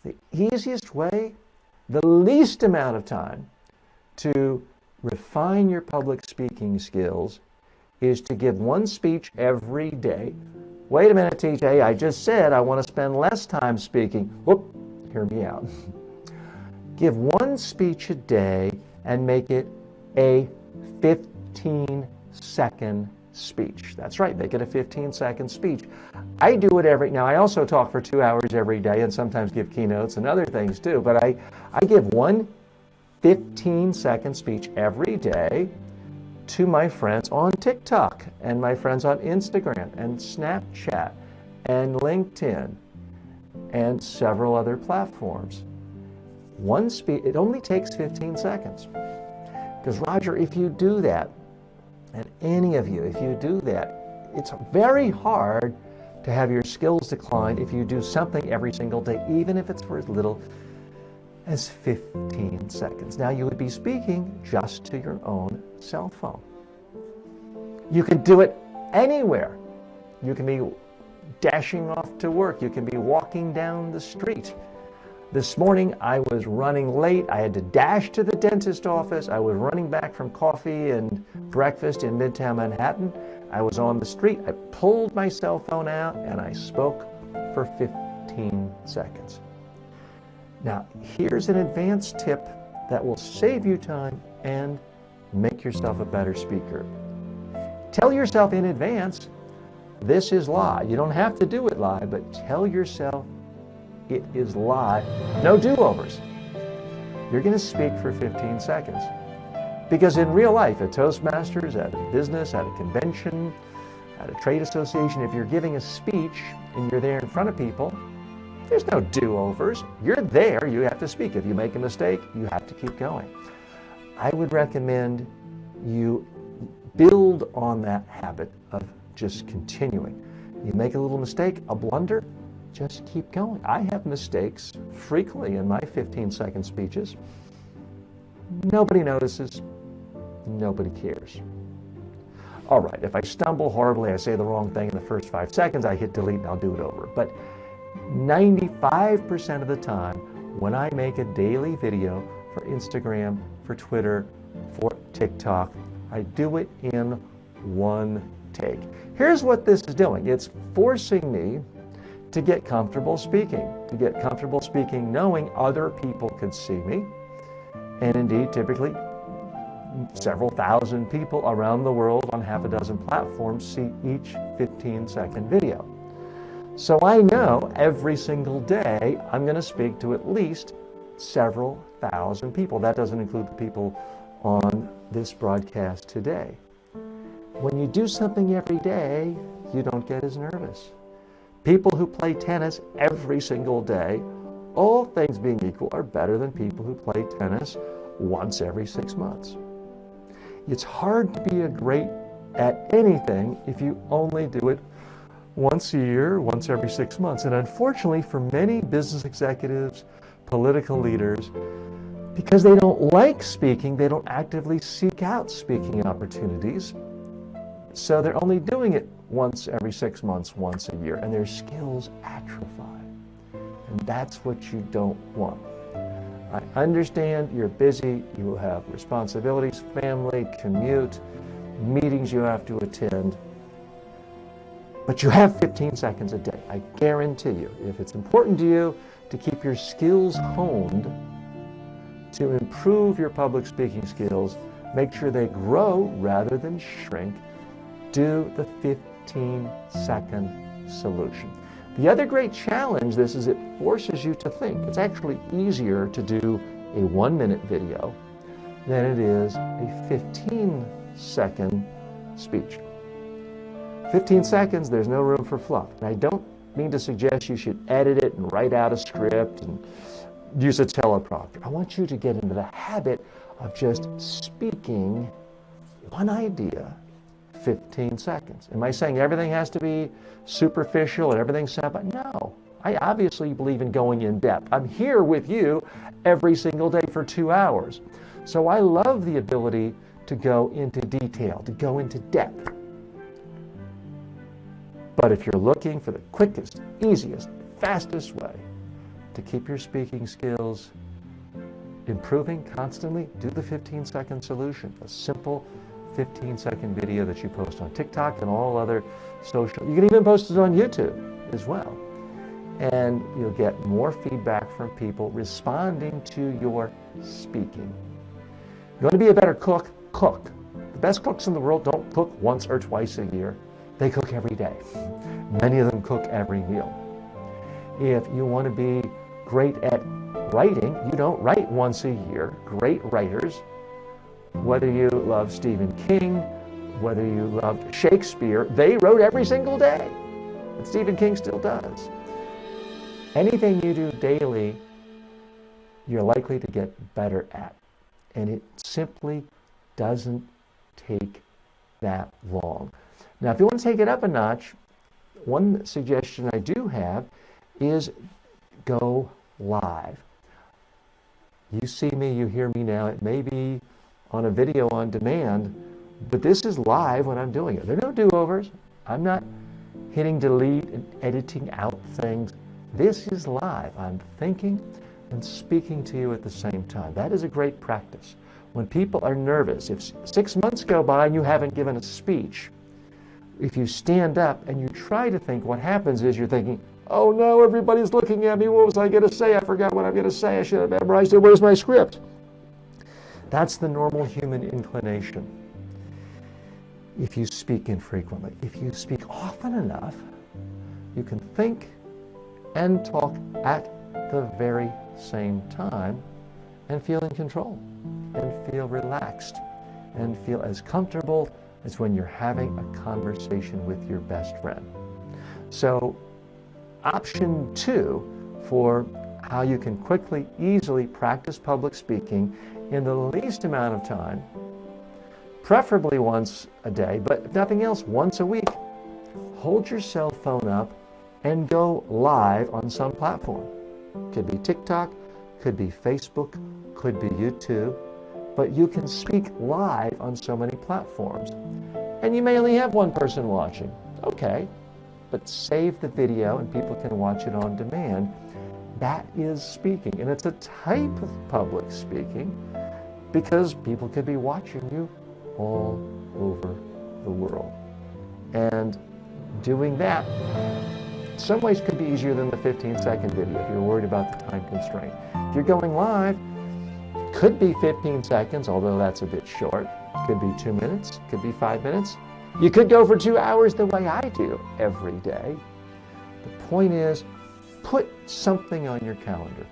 The easiest way, the least amount of time to refine your public speaking skills is to give one speech every day. Wait a minute, TJ, I just said I want to spend less time speaking. Whoop, hear me out. Give one speech a day and make it a 15-second speech. That's right, make it a 15-second speech. I do it now I also talk for 2 hours every day and sometimes give keynotes and other things too, but I give one 15-second speech every day to my friends on TikTok and my friends on Instagram and Snapchat and LinkedIn and several other platforms. One speech, it only takes 15 seconds. Because Roger, if you do that, and any of you, if you do that, it's very hard to have your skills decline if you do something every single day, even if it's for as little as 15 seconds. Now, you would be speaking just to your own cell phone. You can do it anywhere. You can be dashing off to work. You can be walking down the street. This morning, I was running late. I had to dash to the dentist office. I was running back from coffee and breakfast in Midtown Manhattan. I was on the street. I pulled my cell phone out and I spoke for 15 seconds. Now, here's an advanced tip that will save you time and make yourself a better speaker. Tell yourself in advance, this is live. You don't have to do it live, but tell yourself it is live. No do-overs. You're going to speak for 15 seconds. Because in real life, at Toastmasters, at a business, at a convention, at a trade association, if you're giving a speech and you're there in front of people, there's no do-overs. You're there, you have to speak. If you make a mistake, you have to keep going. I would recommend you build on that habit of just continuing. You make a little mistake, a blunder, just keep going. I have mistakes frequently in my 15-second speeches. Nobody notices. Nobody cares. All right, if I stumble horribly, I say the wrong thing in the first 5 seconds, I hit delete and I'll do it over. But 95% of the time, when I make a daily video for Instagram, for Twitter, for TikTok, I do it in one take. Here's what this is doing. It's forcing me to get comfortable speaking, knowing other people could see me. And indeed, typically, several thousand people around the world on half a dozen platforms see each 15-second video. So I know every single day I'm going to speak to at least several thousand people. That doesn't include the people on this broadcast today. When you do something every day, you don't get as nervous. People who play tennis every single day, all things being equal, are better than people who play tennis once every 6 months. It's hard to be great at anything if you only do it once a year, once every 6 months. And unfortunately, for many business executives, political leaders, because they don't like speaking, they don't actively seek out speaking opportunities. So they're only doing it once every 6 months, once a year, and their skills atrophy. And that's what you don't want. I understand you're busy, you have responsibilities, family, commute, meetings you have to attend, but you have 15 seconds a day. I guarantee you, if it's important to you to keep your skills honed, to improve your public speaking skills, make sure they grow rather than shrink, do the 15-second solution. The other great challenge this is it forces you to think. It's actually easier to do a 1-minute video than it is a 15-second speech. 15 seconds, there's no room for fluff. And I don't mean to suggest you should edit it and write out a script and use a teleprompter. I want you to get into the habit of just speaking one idea 15 seconds. Am I saying everything has to be superficial and everything simple? No. I obviously believe in going in depth. I'm here with you every single day for 2 hours. So I love the ability to go into detail, to go into depth. But if you're looking for the quickest, easiest, fastest way to keep your speaking skills improving constantly, do the 15-second solution, a simple 15-second video that you post on TikTok and all other social. You can even post it on YouTube as well. And you'll get more feedback from people responding to your speaking. You want to be a better cook? Cook. The best cooks in the world don't cook once or twice a year. They cook every day. Many of them cook every meal. If you want to be great at writing, you don't write once a year. Great writers, whether you love Stephen King, whether you loved Shakespeare, they wrote every single day. And Stephen King still does. Anything you do daily, you're likely to get better at. And it simply doesn't take that long. Now, if you want to take it up a notch, one suggestion I do have is go live. You see me, you hear me now. It may be on a video on demand, but this is live when I'm doing it. There are no do-overs. I'm not hitting delete and editing out things. This is live. I'm thinking and speaking to you at the same time. That is a great practice. When people are nervous, if 6 months go by and you haven't given a speech, if you stand up and you try to think, what happens is you're thinking, oh no, everybody's looking at me. What was I going to say? I forgot what I'm going to say. I should have memorized it. Where's my script? That's the normal human inclination. If you speak infrequently, if you speak often enough, you can think and talk at the very same time and feel in control and feel relaxed and feel as comfortable as when you're having a conversation with your best friend. So option 2 for how you can quickly, easily practice public speaking in the least amount of time, preferably once a day, but if nothing else, once a week, hold your cell phone up and go live on some platform. Could be TikTok, could be Facebook, could be YouTube, but you can speak live on so many platforms. And you may only have one person watching. Okay, but save the video and people can watch it on demand. That is speaking, and it's a type of public speaking because people could be watching you all over the world. And doing that, in some ways, could be easier than the 15-second video if you're worried about the time constraint. If you're going live, could be 15 seconds, although that's a bit short. Could be 2 minutes, could be 5 minutes. You could go for 2 hours the way I do every day. The point is, put something on your calendar.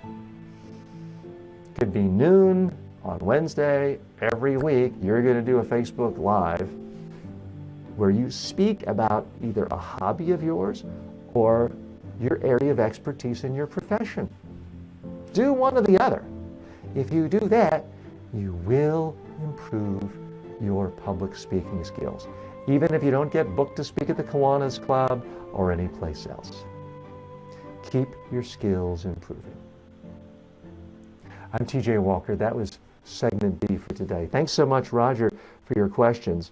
Could be noon on Wednesday every week. You're going to do a Facebook Live where you speak about either a hobby of yours or your area of expertise in your profession. Do one or the other. If you do that, you will improve your public speaking skills, even if you don't get booked to speak at the Kiwanis Club or any place else. Keep your skills improving. I'm TJ Walker. That was segment B for today. Thanks so much, Roger, for your questions.